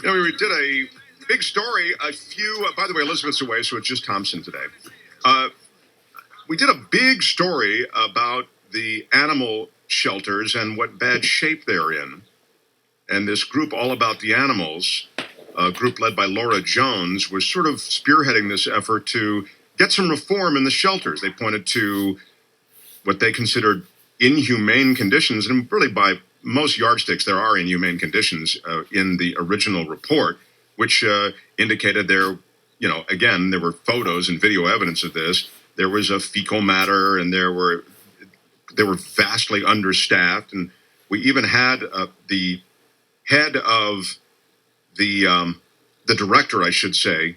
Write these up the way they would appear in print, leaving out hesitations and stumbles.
We did a big story. By the way, Elizabeth's away, so it's just Thompson today. We did a big story about the animal shelters and what bad shape they're in. And this group, All About the Animals, a group led by Laura Jones, was sort of spearheading this effort to get some reform in the shelters. They pointed to what they considered inhumane conditions, and really by most yardsticks, there are inhumane conditions in the original report, which indicated there were photos and video evidence of this. There was a fecal matter, and they were vastly understaffed, and we even had the head of the director, I should say,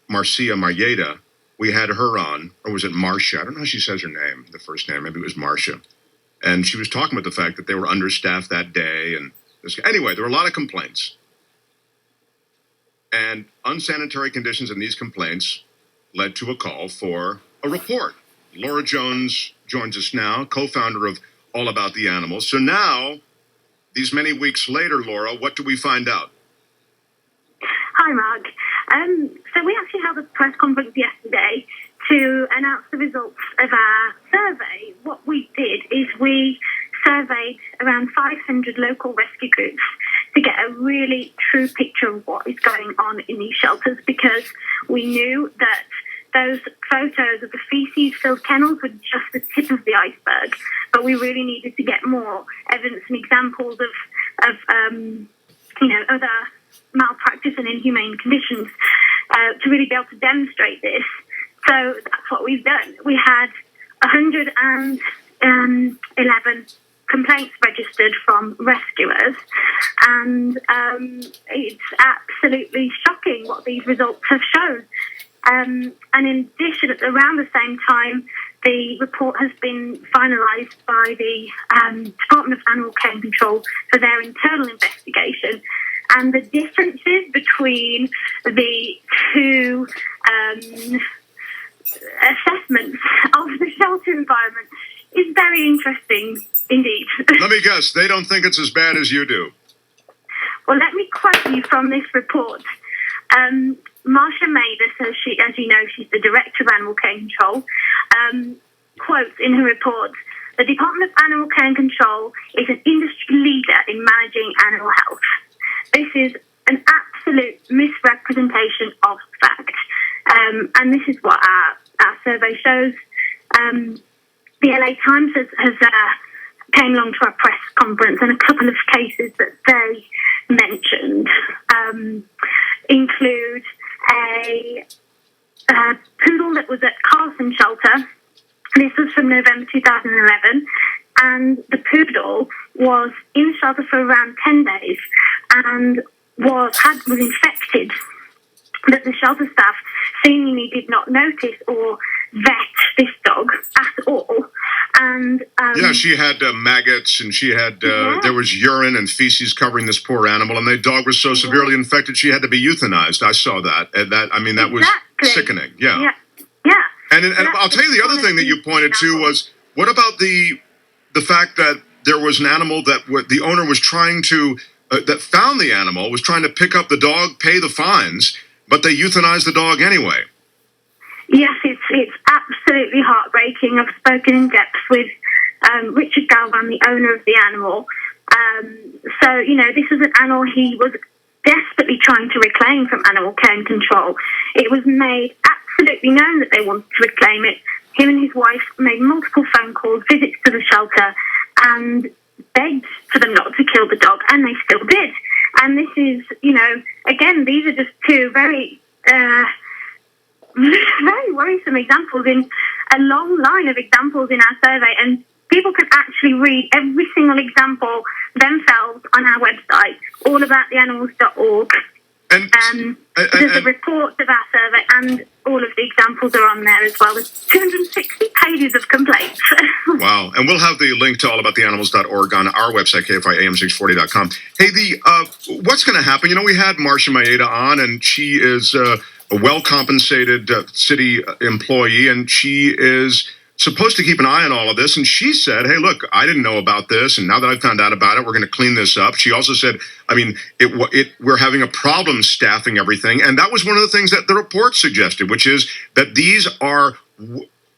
Marcia Mayeda. We had her on, or was it Marcia? I don't know how she says her name, the first name. Maybe it was Marcia. And she was talking about the fact that they were understaffed that day. And anyway, there were a lot of complaints. And unsanitary conditions in these complaints led to a call for a report. Laura Jones joins us now, co-founder of All About the Animals. So now, these many weeks later, Laura, what do we find out? Hi, Mark. So we actually held a press conference yesterday to announce the results of our survey. What we did is we surveyed around 500 local rescue groups to get a really true picture of what is going on in these shelters, because we knew that those photos of the feces-filled kennels were just the tip of the iceberg, but we really needed to get more evidence and examples of other malpractice and inhumane conditions to really be able to demonstrate this. So that's what we've done. We had 111 complaints registered from rescuers, and it's absolutely shocking what these results have shown. And in addition, at around the same time, the report has been finalised by the Department of Animal Care and Control for their internal investigation. And the differences between the two assessments of the shelter environment is very interesting indeed. Let me guess, they don't think it's as bad as you do. Well, let me quote you from this report. Marcia Maida, so she, as you know, she's the Director of Animal Care and Control, quotes in her report, "The Department of Animal Care and Control is an industry leader in managing animal health. This is an absolute misrepresentation of fact." And this is what our survey shows. The LA Times has came along to our press conference, and a couple of cases that they mentioned include a poodle that was at Carson Shelter. This was from November 2011, and the poodle was in the shelter for around 10 days and was infected, but the shelter staff seemingly did not notice or vet this dog at all. And she had maggots, and she had there was urine and feces covering this poor animal, and the dog was so severely infected she had to be euthanized. I saw that, and that was sickening. Yeah. And I'll tell you the other thing that you pointed to was, what about the fact that there was an animal that the owner was trying to that found the animal, was trying to pick up the dog, pay the fines, but they euthanized the dog anyway. Yes, it's absolutely heartbreaking. I've spoken in depth with Richard Galvan, the owner of the animal. So, this was an animal he was desperately trying to reclaim from Animal Care and Control. It was made absolutely known that they wanted to reclaim it. Him and his wife made multiple phone calls, visits to the shelter, and begged for them not to kill the dog, and they still did. And this is, again, these are just two very worrisome examples in a long line of examples in our survey, and people can actually read every single example themselves on our website, allabouttheanimals.org. And there's a report of our survey, and all of the examples are on there as well. There's 260 pages of complaints. Wow. And we'll have the link to allabouttheanimals.org on our website, KFIAM640.com. Hey, what's going to happen? We had Marcia Mayeda on, and she is a well-compensated city employee, and she is supposed to keep an eye on all of this. And she said, hey, look, I didn't know about this. And now that I've found out about it, we're going to clean this up. She also said, I mean, we're having a problem staffing everything. And that was one of the things that the report suggested, which is that these are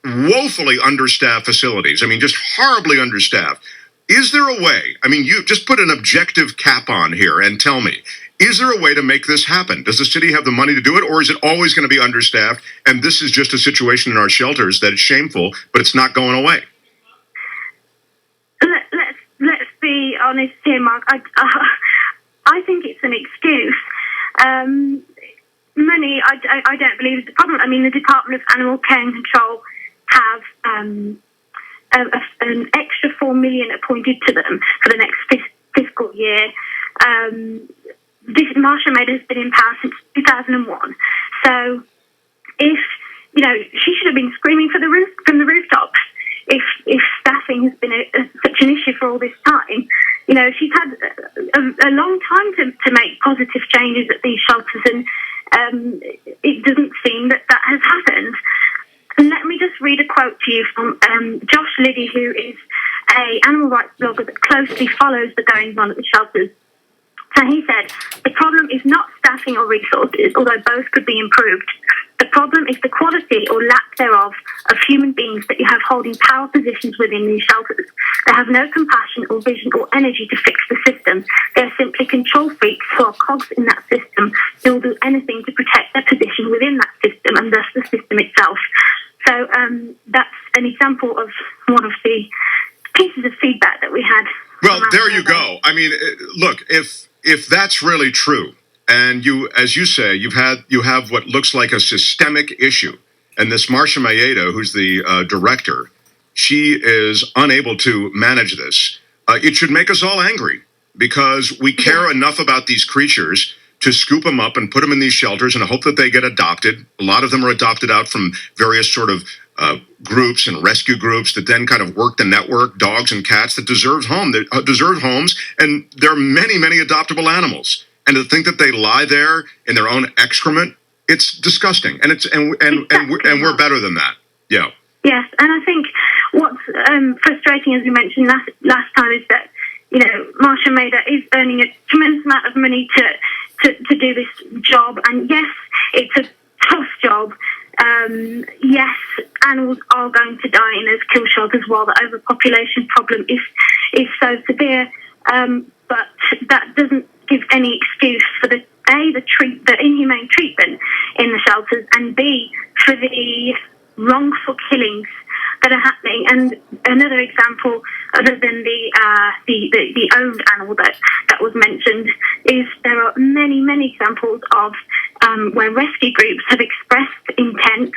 woefully understaffed facilities. I mean, just horribly understaffed. Is there a way? I mean, you just put an objective cap on here and tell me, is there a way to make this happen? Does the city have the money to do it, or is it always going to be understaffed? And this is just a situation in our shelters that is shameful, but it's not going away. Let's be honest here, Mark. I think it's an excuse. Money, I don't believe is the problem. I mean, the Department of Animal Care and Control have an extra $4 million appointed to them for the next fiscal year. This Marsha Maida has been in power since 2001. So, if she should have been screaming from the rooftops. If staffing has been such an issue for all this time, she's had a long time to make positive changes at these shelters, and it doesn't seem that has happened. And let me just read a quote to you from Josh Liddy, who is an animal rights blogger that closely follows the goings on at the shelters. So he said, the problem is not staffing or resources, although both could be improved. The problem is the quality or lack thereof of human beings that you have holding power positions within these shelters. They have no compassion or vision or energy to fix the system. They're simply control freaks who are cogs in that system who will do anything to protect their position within that system and thus the system itself. So that's an example of one of the pieces of feedback that we had. Well, there you go. I mean, look, if that's really true, and you, as you say, you have what looks like a systemic issue, and this Marsha Maida, who's the director, she is unable to manage this. It should make us all angry because we care enough about these creatures to scoop them up and put them in these shelters and hope that they get adopted. A lot of them are adopted out from various sort of groups and rescue groups that then kind of work the network, dogs and cats that deserve homes, and there are many, many adoptable animals. And to think that they lie there in their own excrement, it's disgusting. And we're better than that. Yeah. Yes, and I think what's frustrating, as we mentioned last time, is that Marsha Maida is earning a tremendous amount of money to do this job, and yes, it's a tough job. Yes, animals are going to die in those kill shelters while the overpopulation problem is so severe, but that doesn't give any excuse for the inhumane treatment in the shelters, and B, for the wrongful killings that are happening. And another example, other than the owned animal that was mentioned, is there are many examples of where rescue groups have expressed intent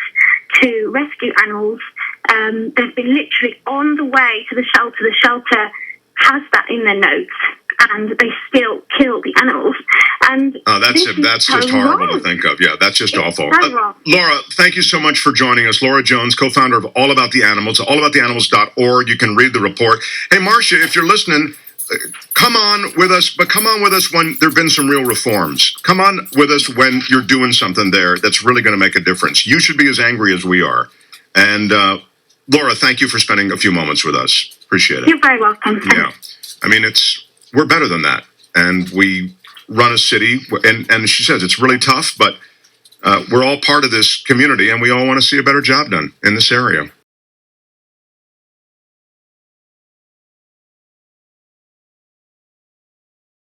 to rescue animals. They've been literally on the way to the shelter. The shelter has that in their notes, and they still kill the animals. And that's just horrible to think of. Yeah, that's just awful. Laura, thank you so much for joining us. Laura Jones, co-founder of All About the Animals, allabouttheanimals.org. You can read the report. Hey, Marsha, if you're listening, come on with us, but come on with us when there have been some real reforms. Come on with us when you're doing something there that's really going to make a difference. You should be as angry as we are. And Laura, thank you for spending a few moments with us. Appreciate it. You're very welcome. Yeah. I mean, we're better than that. And we run a city, and she says it's really tough, but we're all part of this community, and we all want to see a better job done in this area.